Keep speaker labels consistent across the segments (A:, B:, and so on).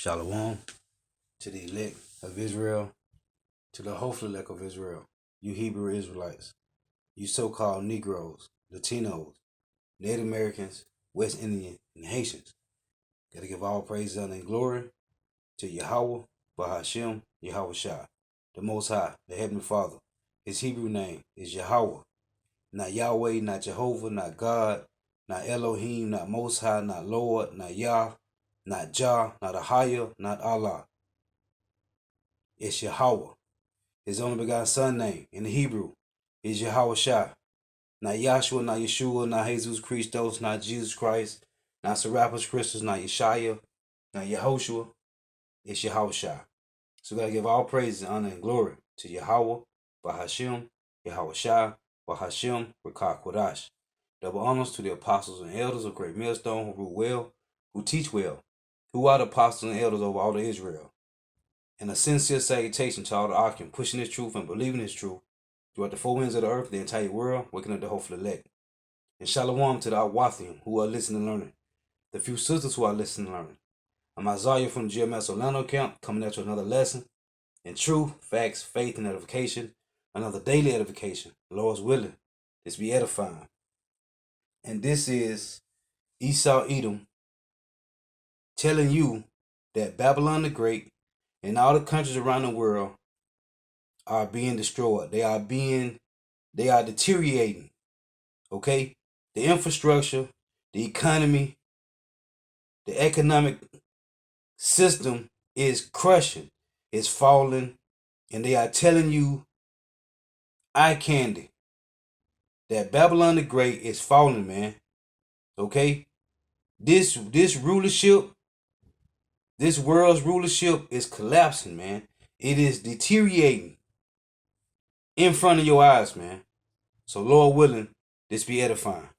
A: Shalom to the elect of Israel, to the hopeful elect of Israel, you Hebrew Israelites, you so-called Negroes, Latinos, Native Americans, West Indian, and Haitians. Gotta give all praise, honor, and glory to Yahweh, Bahashem, Yahweh Shai, the Most High, the Heavenly Father. His Hebrew name is Yahweh, not Yahweh, not Jehovah, not God, not Elohim, not Most High, not Lord, not Yah, not Jah, not Ahaya, not Allah. It's Yahweh. His only begotten son name in the Hebrew is Yahweh Shai. Not Yahshua, not Yeshua, not Jesus Christos, not Jesus Christ, not Serapis Christus, not Yeshaya, not Yehoshua. It's Yahweh Shai. So we gotta give all praise and honor and glory to Yahweh, Bahashem, Yahweh Shai, Bahashem, Rakah Kodash. Double honors to the apostles and elders of Great Millstone who rule well, who teach well, who are the apostles and elders over all of Israel. And a sincere salutation to all the Akim pushing this truth and believing this truth throughout the four winds of the earth, the entire world, waking up the hopeful elect. And shalom to the Awathim who are listening and learning, the few sisters who are listening and learning. I'm Isaiah from the GMS Orlando camp, coming at you another lesson in truth, facts, faith, and edification, another daily edification. Lord's willing, this be edifying. And this is Esau Edom telling you that Babylon the Great and all the countries around the world are being destroyed. They are deteriorating. Okay? The infrastructure, the economy, the economic system is crushing, is falling, and they are telling you eye candy that Babylon the Great is falling, man. Okay? This rulership, this world's rulership is collapsing, man. It is deteriorating in front of your eyes, man. So Lord willing, this be edifying.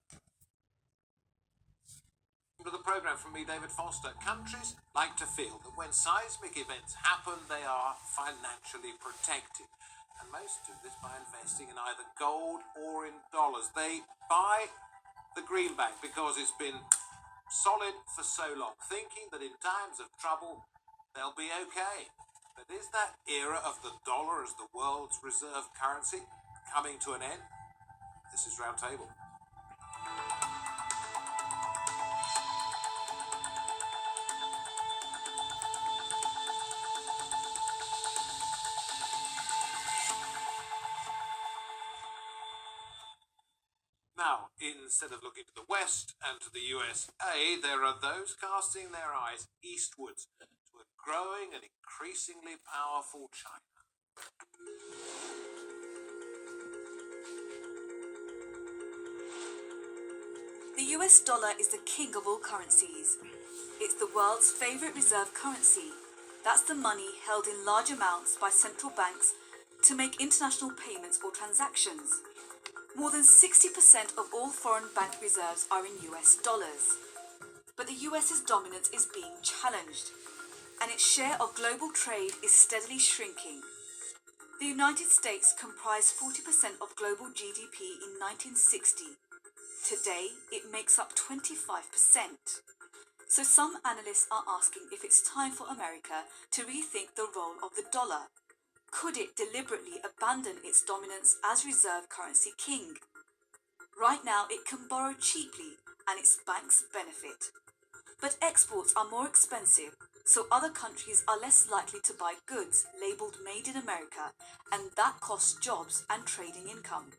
B: To the program from me, David Foster. Countries like to feel that when seismic events happen, they are financially protected. And most do this by investing in either gold or in dollars. They buy the greenback because it's been solid for so long, thinking that in times of trouble, they'll be okay. But is that era of the dollar as the world's reserve currency coming to an end? This is Roundtable. Now, instead of looking to the West and to the USA, there are those casting their eyes eastwards to a growing and increasingly powerful China.
C: The US dollar is the king of all currencies. It's the world's favorite reserve currency. That's the money held in large amounts by central banks to make international payments or transactions. More than 60% of all foreign bank reserves are in US dollars. But the US's dominance is being challenged, and its share of global trade is steadily shrinking. The United States comprised 40% of global GDP in 1960. Today, it makes up 25%. So some analysts are asking if it's time for America to rethink the role of the dollar. Could it deliberately abandon its dominance as reserve currency king? Right now, it can borrow cheaply and its banks benefit. But exports are more expensive, so other countries are less likely to buy goods labelled Made in America, and that costs jobs and trading income.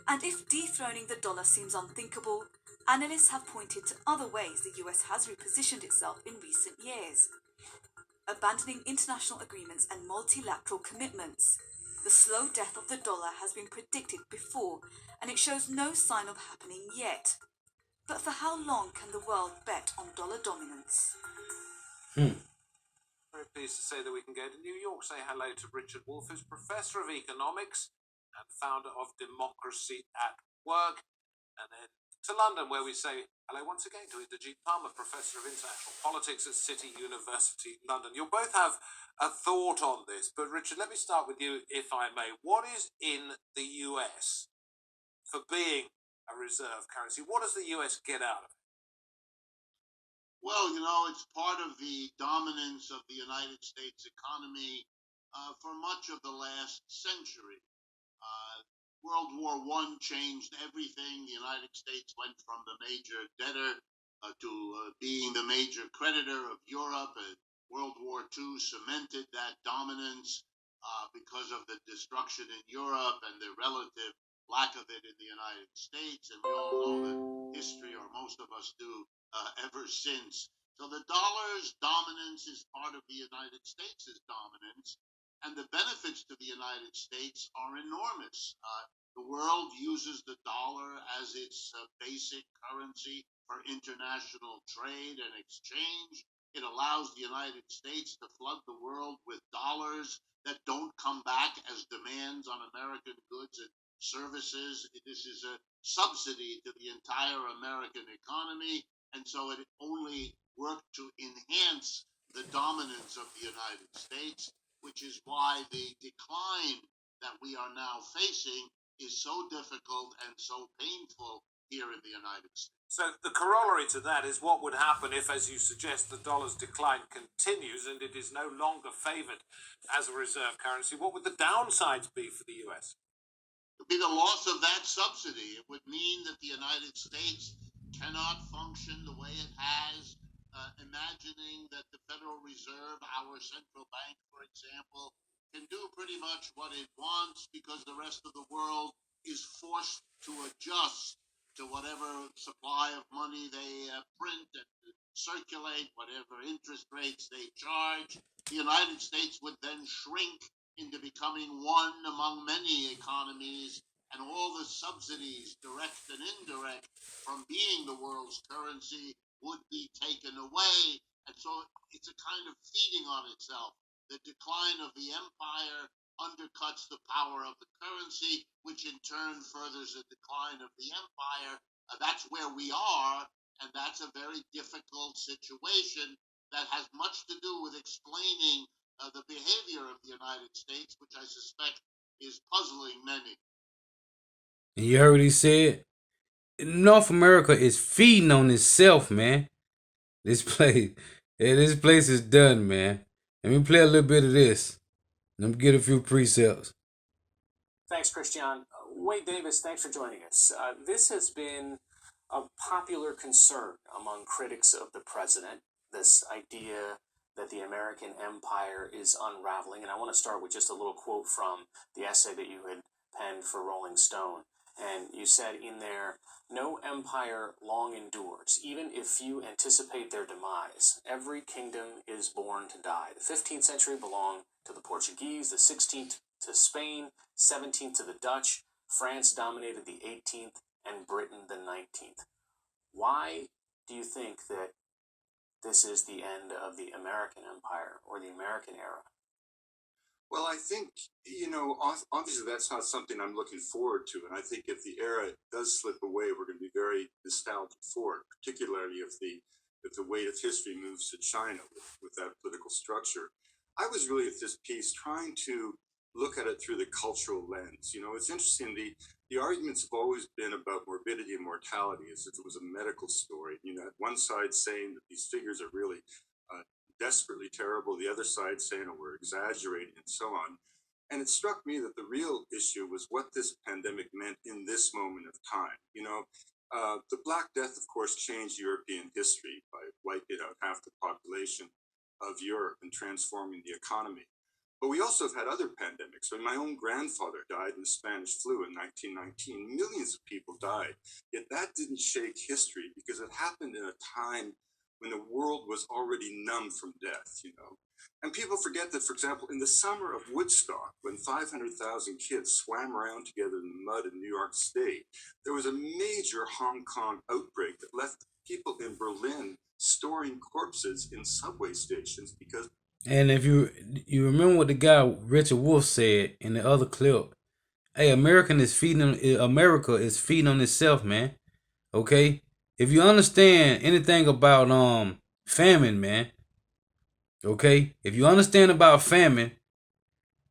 C: And if dethroning the dollar seems unthinkable, analysts have pointed to other ways the US has repositioned itself in recent years. Abandoning international agreements and multilateral commitments. The slow death of the dollar has been predicted before, and it shows no sign of happening yet. But for how long can the world bet on dollar dominance?
B: Very pleased to say that we can go to New York, say hello to Richard Wolff, who's Professor of Economics and founder of Democracy at Work, and then to London, where we say hello once again to Inderjeet Palmer, Professor of International Politics at City University, London. You'll both have a thought on this, but Richard, let me start with you, if I may. What is in the US for being a reserve currency? What does the US get out of it?
D: Well, it's part of the dominance of the United States economy for much of the last century. World War I changed everything. The United States went from the major debtor to being the major creditor of Europe. World War II cemented that dominance because of the destruction in Europe and the relative lack of it in the United States. And we all know the history, or most of us do, ever since. So the dollar's dominance is part of the United States' dominance, and the benefits to the United States are enormous. The world uses the dollar as its basic currency for international trade and exchange. It allows the United States to flood the world with dollars that don't come back as demands on American goods and services. This is a subsidy to the entire American economy, and so it only worked to enhance the dominance of the United States, which is why the decline that we are now facing is so difficult and so painful here in the United States.
B: So the corollary to that is what would happen if, as you suggest, the dollar's decline continues and it is no longer favored as a reserve currency? What would the downsides be for the US?
D: It would be the loss of that subsidy. It would mean that the United States cannot function the way it has, imagining that the Federal Reserve, our central bank, for example, can do pretty much what it wants because the rest of the world is forced to adjust to whatever supply of money they print and circulate, whatever interest rates they charge. The United States would then shrink into becoming one among many economies, and all the subsidies, direct and indirect, from being the world's currency would be taken away. And so it's a kind of feeding on itself. The decline of the empire undercuts the power of the currency, which in turn furthers the decline of the empire. That's where we are, and that's a very difficult situation that has much to do with explaining the behavior of the United States, which I suspect is puzzling many.
A: And you heard what he said? North America is feeding on itself, man. This place, yeah, this place is done, man. Let me play a little bit of this. Let me get a few precepts.
E: Thanks, Christian. Wade Davis, thanks for joining us. This has been a popular concern among critics of the president, this idea that the American empire is unraveling. And I want to start with just a little quote from the essay that you had penned for Rolling Stone. And you said in there, "No empire long endures, even if few anticipate their demise. Every kingdom is born to die. The 15th century belonged to the Portuguese, the 16th to Spain, 17th to the Dutch, France dominated the 18th, and Britain the 19th. Why do you think that this is the end of the American empire or the American era?"
F: Well, I think, obviously that's not something I'm looking forward to. And I think if the era does slip away, we're going to be very nostalgic for it, particularly if the weight of history moves to China with that political structure. I was really at this piece trying to look at it through the cultural lens. It's interesting. The arguments have always been about morbidity and mortality as if it was a medical story. At one side saying that these figures are really desperately terrible, the other side saying, oh, we're exaggerating, and so on. And it struck me that the real issue was what this pandemic meant in this moment of time. The Black Death, of course, changed European history by wiping out half the population of Europe and transforming the economy. But we also have had other pandemics. My own grandfather died in the Spanish flu in 1919. Millions of people died. Yet that didn't shake history because it happened in a time when the world was already numb from death, And people forget that, for example, in the summer of Woodstock, when 500,000 kids swam around together in the mud in New York State, there was a major Hong Kong outbreak that left people in Berlin storing corpses in subway stations because...
A: And if you remember what the guy Richard Wolff said in the other clip, hey, America is feeding on itself, man. Okay? If you understand anything about famine, man, okay? If you understand about famine,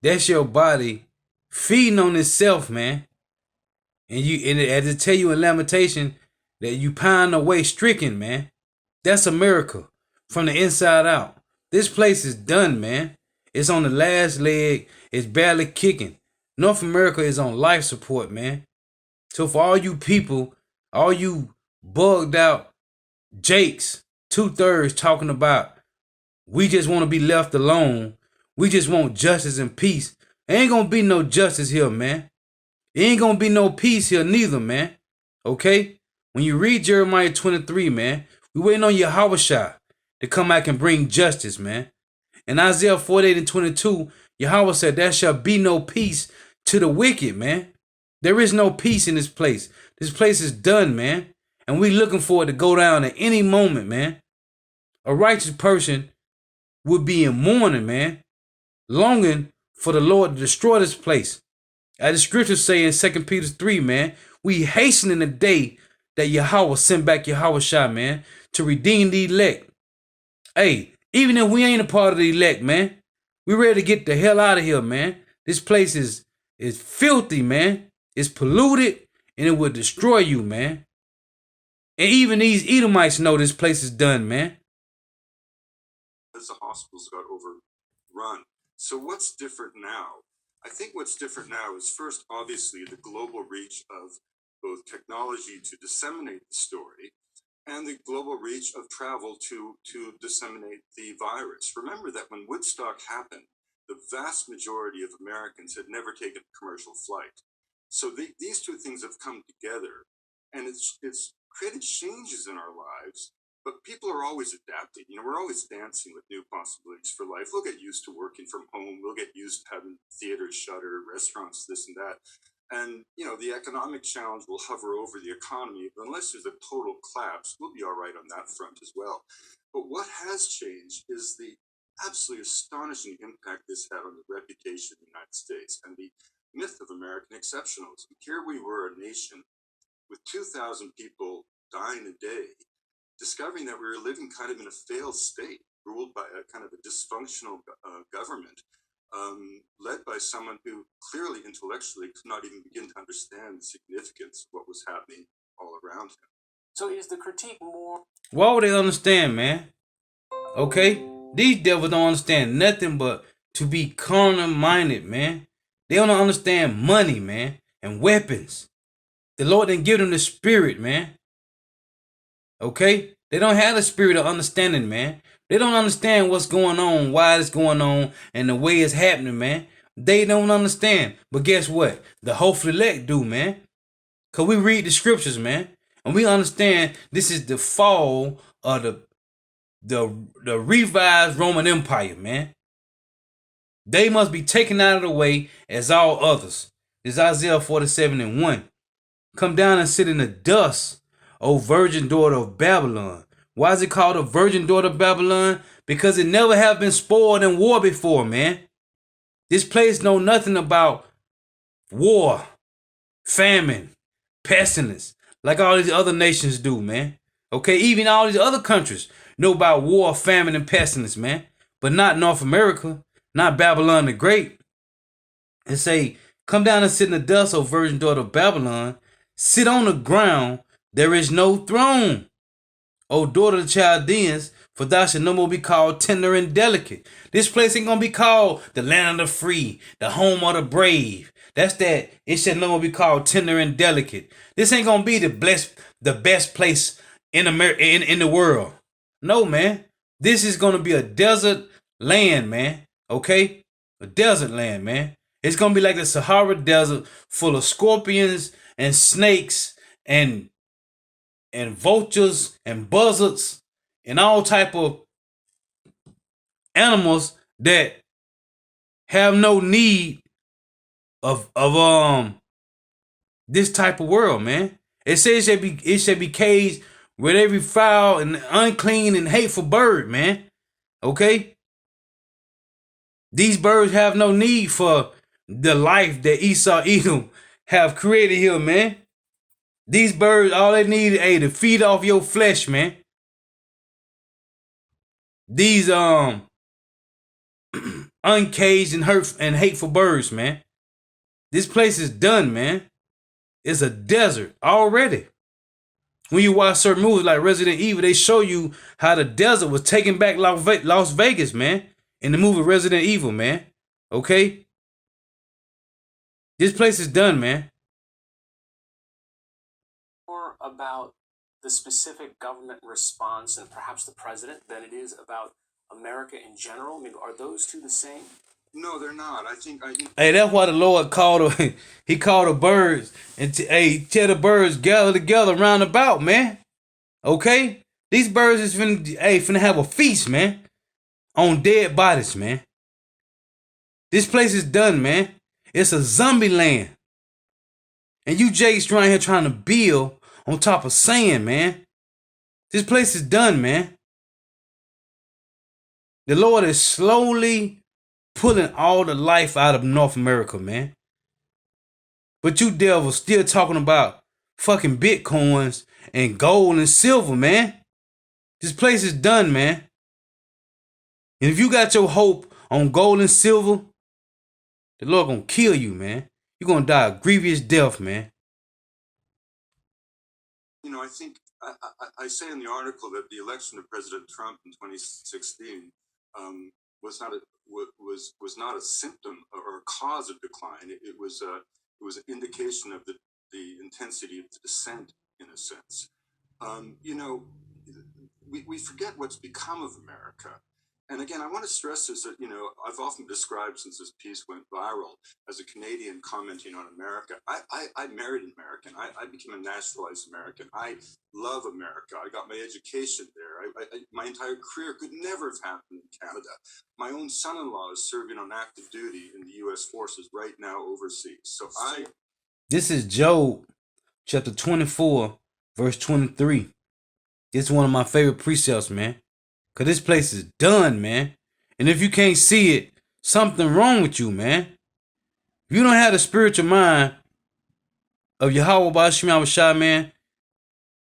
A: that's your body feeding on itself, man. And as it tell you in Lamentation that you pine away stricken, man. That's America from the inside out. This place is done, man. It's on the last leg. It's barely kicking. North America is on life support, man. So for all you people, all you bugged out Jakes, 2/3 talking about we just want to be left alone. We just want justice and peace. Ain't gonna be no justice here, man. Ain't gonna be no peace here neither, man. Okay? When you read Jeremiah 23, man, we waiting on Yahweh to come back and bring justice, man. In Isaiah 48 and 22, Yahweh said, there shall be no peace to the wicked, man. There is no peace in this place. This place is done, man. And we looking for it to go down at any moment, man. A righteous person would be in mourning, man, longing for the Lord to destroy this place. As the scriptures say in 2 Peter 3, man, we hasten in the day that Yahweh sent back Yahweh Shai, man, to redeem the elect. Hey, even if we ain't a part of the elect, man, we ready to get the hell out of here, man. This place is filthy, man. It's polluted, and it will destroy you, man. And even these Edomites know this place is done, man.
F: As the hospitals got overrun. So what's different now? I think what's different now is first, obviously, the global reach of both technology to disseminate the story and the global reach of travel to disseminate the virus. Remember that when Woodstock happened, the vast majority of Americans had never taken a commercial flight. So these two things have come together, and it's created changes in our lives. But people are always adapting. You know, we're always dancing with new possibilities for life. We'll get used to working from home. We'll get used to having theaters shutter, restaurants, this and that. And, you know, the economic challenge will hover over the economy. But unless there's a total collapse, we'll be all right on that front as well. But what has changed is the absolutely astonishing impact this had on the reputation of the United States and the myth of American exceptionalism. Here we were, a nation with 2,000 people dying a day, discovering that we were living kind of in a failed state, ruled by a kind of a dysfunctional government, led by someone who clearly intellectually could not even begin to understand the significance of what was happening all around him.
E: So is the critique more...
A: Why would they understand, man? Okay? These devils don't understand nothing but to be carnal-minded, man. They don't understand money, man, and weapons. The Lord didn't give them the spirit, man. Okay? They don't have the spirit of understanding, man. They don't understand what's going on, why it's going on, and the way it's happening, man. They don't understand. But guess what? The hopeful elect do, man. Because we read the scriptures, man. And we understand this is the fall of the revised Roman Empire, man. They must be taken out of the way as all others. This is Isaiah 47 and 1. Come down and sit in the dust, O virgin daughter of Babylon. Why is it called a virgin daughter of Babylon? Because it never have been spoiled in war before, man. This place know nothing about war, famine, pestilence, like all these other nations do, man. Okay, even all these other countries know about war, famine, and pestilence, man. But not North America, not Babylon the Great. And say, come down and sit in the dust, O virgin daughter of Babylon. Sit on the ground. There is no throne, O daughter of the Chaldeans, for thou shalt no more be called tender and delicate. This place ain't gonna be called the land of the free, the home of the brave. That's that. It shall no more be called tender and delicate. This ain't gonna be the best place in America, in the world. No, man. This is gonna be a desert land, man. Okay, a desert land, man. It's gonna be like the Sahara Desert, full of scorpions and snakes and vultures and buzzards and all type of animals that have no need of this type of world, man. It says it should be caged with every foul and unclean and hateful bird, man. Okay? These birds have no need for the life that Esau Edom have created here, man. These birds, all they need is to feed off your flesh, man. These uncaged and hateful birds, man. This place is done, man. It's a desert already. When you watch certain movies like Resident Evil, they show you how the desert was taking back Las Vegas, man. In the movie Resident Evil, man. Okay? This place is done, man.
E: More about the specific government response and perhaps the president than it is about America in general? I mean, are those two the same?
F: No, they're not. I think
A: Hey, that's why the Lord called he called the birds and tell the birds gather together round about, man. Okay? These birds is finna have a feast, man. On dead bodies, man. This place is done, man. It's a zombie land. And you Jakes right here trying to build on top of sand, man. This place is done, man. The Lord is slowly pulling all the life out of North America, man. But you devils still talking about fucking bitcoins and gold and silver, man. This place is done, man. And if you got your hope on gold and silver, the Lord gonna kill you, man. You're gonna die a grievous death, man.
F: I think I say in the article that the election of President Trump in 2016 was not a symptom or a cause of decline. It was an indication of the intensity of the descent, in a sense. We forget what's become of America. And again, I want to stress this that, I've often described, since this piece went viral, as a Canadian commenting on America. I married an American. I became a naturalized American. I love America. I got my education there. My entire career could never have happened in Canada. My own son-in-law is serving on active duty in the U.S. forces right now overseas. So
A: This is Job chapter 24, verse 23. This is one of my favorite precepts, man. Cause this place is done, man. And if you can't see it, something wrong with you, man. If you don't have the spiritual mind of Yahweh Bashim Yahushua, man,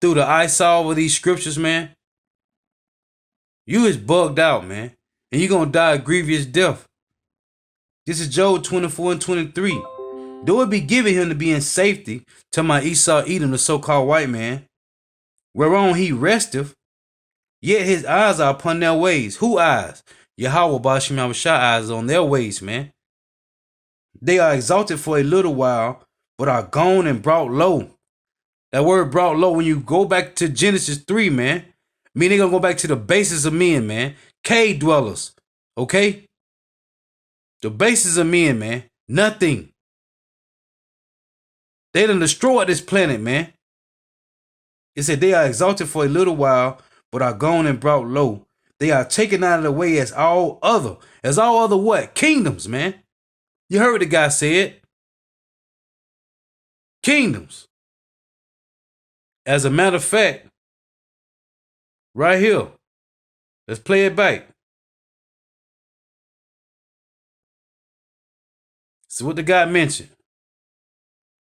A: through the eyesight of these scriptures, man, you is bugged out, man. And you're gonna die a grievous death. This is Job 24 and 23. Though it be given him to be in safety to my Esau Edom, the so-called white man, whereon he resteth, yet his eyes are upon their ways. Who eyes? Yahweh Bashim Yahushua eyes on their ways, man. They are exalted for a little while, but are gone and brought low. That word brought low, when you go back to Genesis 3, man, mean they're gonna go back to the basis of men, man. Cave dwellers. Okay? The basis of men, man. Nothing. They done destroyed this planet, man. It said they are exalted for a little while, but are gone and brought low. They are taken out of the way as all other. As all other what? Kingdoms, man. You heard what the guy said. Kingdoms. As a matter of fact, right here, let's play it back. See what the guy mentioned.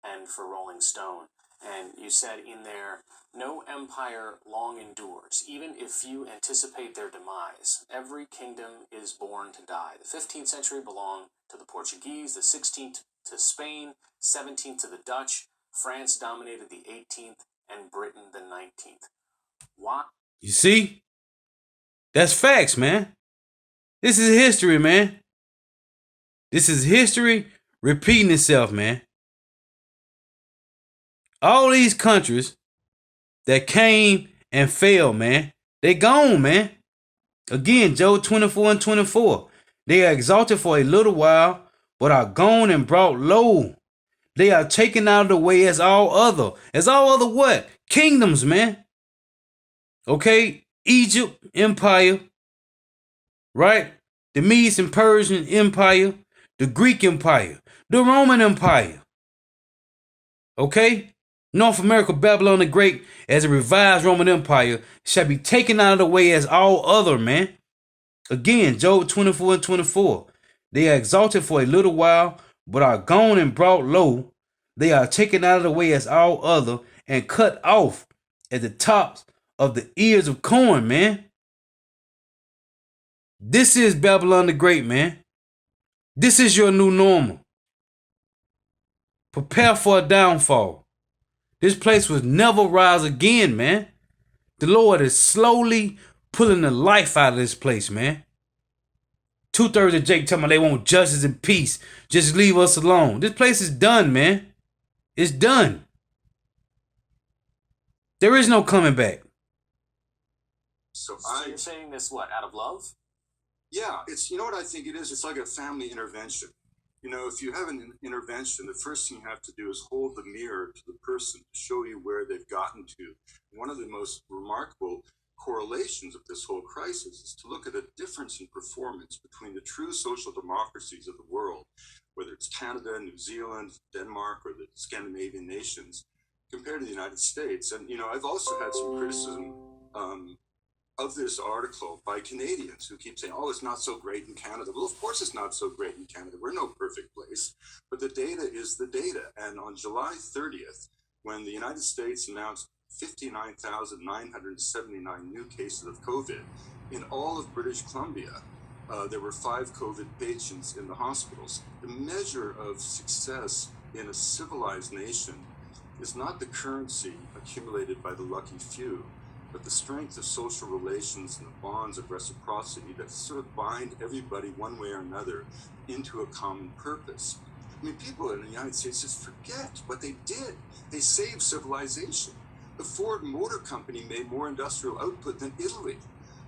E: And for Rolling Stone. And you said in there, no empire long endures, even if few anticipate their demise. Every kingdom is born to die. The 15th century belonged to the Portuguese, the 16th to Spain, 17th to the Dutch, France dominated the 18th, and Britain the 19th. Why?
A: You see? That's facts, man. This is history, man. This is history repeating itself, man. All these countries that came and fell, man, they gone, man. Again, Job 24 and 24. They are exalted for a little while, but are gone and brought low. They are taken out of the way as all other. As all other what? Kingdoms, man. Okay? Egypt Empire. Right? The Medes and Persian Empire. The Greek Empire. The Roman Empire. Okay? North America, Babylon the Great, as a revised Roman Empire, shall be taken out of the way as all other, man. Again, Job 24 and 24. They are exalted for a little while, but are gone and brought low. They are taken out of the way as all other, and cut off at the tops of the ears of corn, man. This is Babylon the Great, man. This is your new normal. Prepare for a downfall. This place will never rise again, man. The Lord is slowly pulling the life out of this place, man. 2/3 of Jake telling me they want justice and peace. Just leave us alone. This place is done, man. It's done. There is no coming back.
E: So you're saying this, what, out of love?
F: Yeah, it's, you know what I think it is? It's like a family intervention. You know, if you have an intervention, the first thing you have to do is hold the mirror to the person to show you where they've gotten to. One of the most remarkable correlations of this whole crisis is to look at a difference in performance between the true social democracies of the world, whether it's Canada, New Zealand, Denmark, or the Scandinavian nations, compared to the United States. And, you know, I've also had some criticism of this article by Canadians who keep saying, oh, it's not so great in Canada. Well, of course it's not so great in Canada. We're no perfect place. But the data is the data. And on July 30th, when the United States announced 59,979 new cases of COVID, in all of British Columbia, there were 5 COVID patients in the hospitals. The measure of success in a civilized nation is not the currency accumulated by the lucky few, but the strength of social relations and the bonds of reciprocity that sort of bind everybody one way or another into a common purpose. I mean, people in the United States just forget what they did. They saved civilization. The Ford Motor Company made more industrial output than Italy.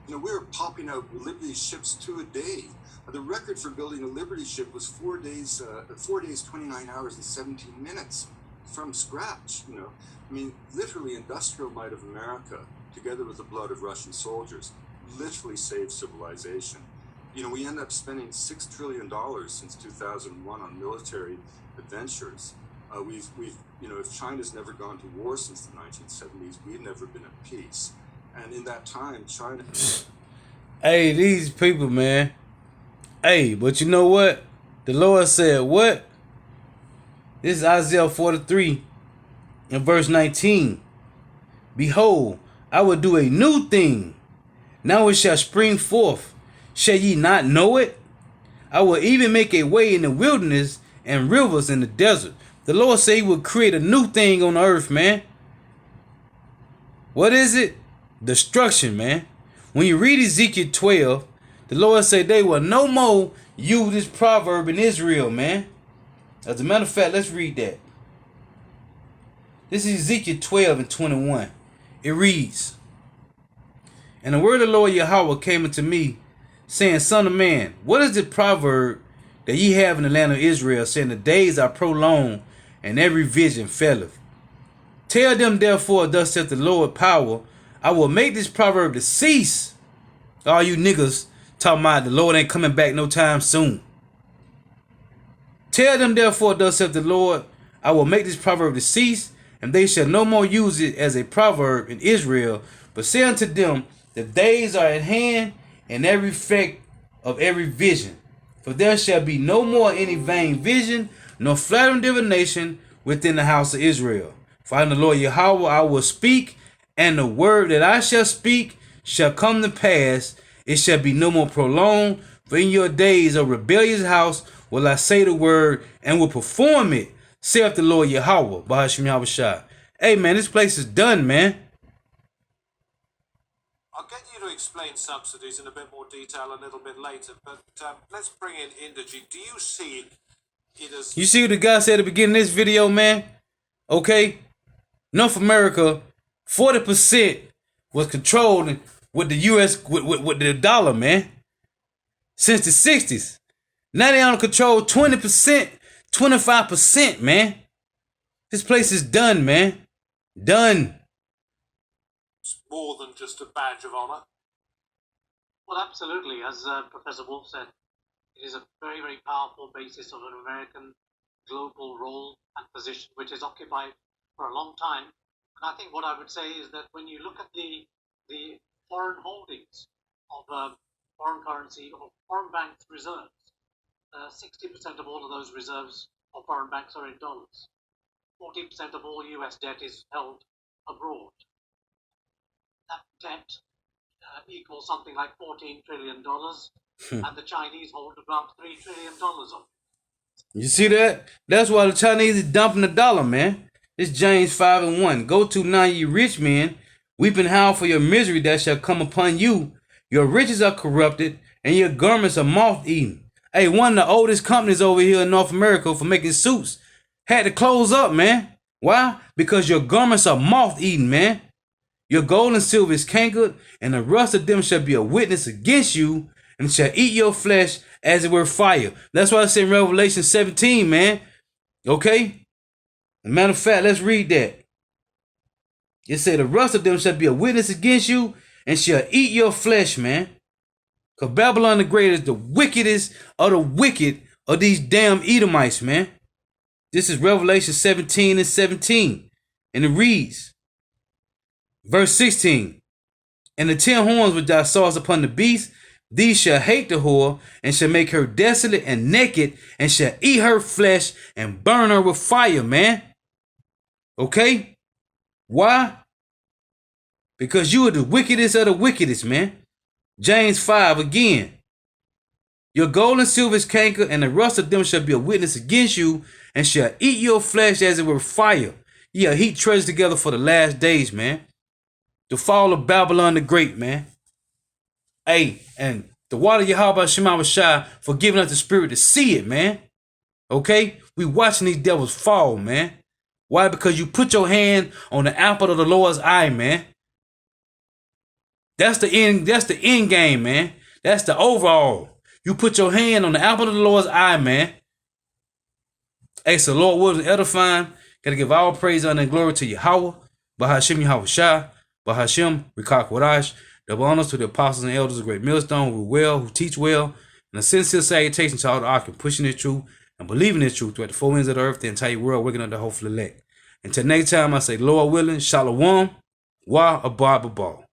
F: You know, we were popping out Liberty ships 2 a day. The record for building a Liberty ship was 4 days, 29 hours and 17 minutes from scratch. You know, I mean, literally, industrial might of America, together with the blood of Russian soldiers, literally saved civilization. You know, we end up spending $6 trillion since 2001 on military adventures. We've, you know, if China's never gone to war since the 1970s, we've never been at peace. And in that time, China...
A: Hey, these people, man. Hey, but you know what? The Lord said what? This is Isaiah 43 and verse 19. Behold, I will do a new thing. Now it shall spring forth. Shall ye not know it? I will even make a way in the wilderness and rivers in the desert. The Lord said he will create a new thing on the earth, man. What is it? Destruction, man. When you read Ezekiel 12, the Lord said they will no more use this proverb in Israel, man. As a matter of fact, let's read that. This is Ezekiel 12 and 21. It reads, and the word of the Lord Yahweh came unto me, saying, Son of man, what is the proverb that ye have in the land of Israel, saying, the days are prolonged, and every vision faileth? Tell them therefore, thus saith the Lord power, I will make this proverb to cease. All you niggas talking about the Lord ain't coming back no time soon. Tell them therefore, thus saith the Lord, I will make this proverb to cease, and they shall no more use it as a proverb in Israel, but say unto them, the days are at hand, and every effect of every vision. For there shall be no more any vain vision, nor flattering divination within the house of Israel. For I am the Lord Yahweh, I will speak, and the word that I shall speak shall come to pass. It shall be no more prolonged. For in your days, a rebellious house, will I say the word, and will perform it, saith the Lord Yahweh. Bahashim Yahushua. Hey, man, this place is done, man.
B: I'll get you to explain subsidies in a bit more detail a little bit later, but let's bring in Inderjeet. Do you see it as...
A: You see what the guy said at the beginning of this video, man? Okay? North America, 40% was controlled with the U.S., with the dollar, man. Since the 60s. Now they only control 20%, 25%, man. This place is done, man. Done.
B: It's more than just a badge of honor.
G: Well, absolutely. As Professor Wolf said, it is a very, very powerful basis of an American global role and position, which is occupied for a long time. And I think what I would say is that when you look at the foreign holdings of foreign currency or foreign banks' reserves, 60% of all of those reserves of foreign banks are in dollars. 40% of all US debt is held abroad. That debt equals something like $14 trillion, and the Chinese hold about $3 trillion of it.
A: You see that? That's why the Chinese is dumping the dollar, man. It's James 5:1. Go to now, ye rich men, weep and howl for your misery that shall come upon you. Your riches are corrupted, and your garments are moth-eaten. Hey, one of the oldest companies over here in North America for making suits had to close up, man. Why? Because your garments are moth-eaten, man. Your gold and silver is cankered, and the rust of them shall be a witness against you, and shall eat your flesh as it were fire. That's why I say in Revelation 17, man. Okay? Matter of fact, let's read that. It said, the rust of them shall be a witness against you, and shall eat your flesh, man. Because Babylon the Great is the wickedest of the wicked of these damn Edomites, man. This is Revelation 17:17. And it reads, verse 16, and the 10 horns which thou sawest upon the beast, these shall hate the whore, and shall make her desolate and naked, and shall eat her flesh and burn her with fire, man. Okay? Why? Because you are the wickedest of the wickedest, man. James 5 again. Your gold and silver is canker, and the rust of them shall be a witness against you, and shall eat your flesh as it were fire. Yeah, heat treasures together for the last days, man. The fall of Babylon the Great, man. Hey, and the water Yahweh Shema Shai for giving us the spirit to see it, man. Okay? We watching these devils fall, man. Why? Because you put your hand on the apple of the Lord's eye, man. That's the end game, man. That's the overall. You put your hand on the apple of the Lord's eye, man. Hey, so Lord willing, edifying. Gotta give all praise, honor, and glory to Yahweh. Bahashim Yahweh Shai. Bahashim Rikak Wadash. Double honors to the apostles and elders of Great Millstone who teach well. And a sincere salutation to all the ark pushing the truth and believing in truth throughout the four winds of the earth, the entire world, waking up the hopeful elect. Until next time, I say, Lord willing, Shalom, Wa Abba Baba.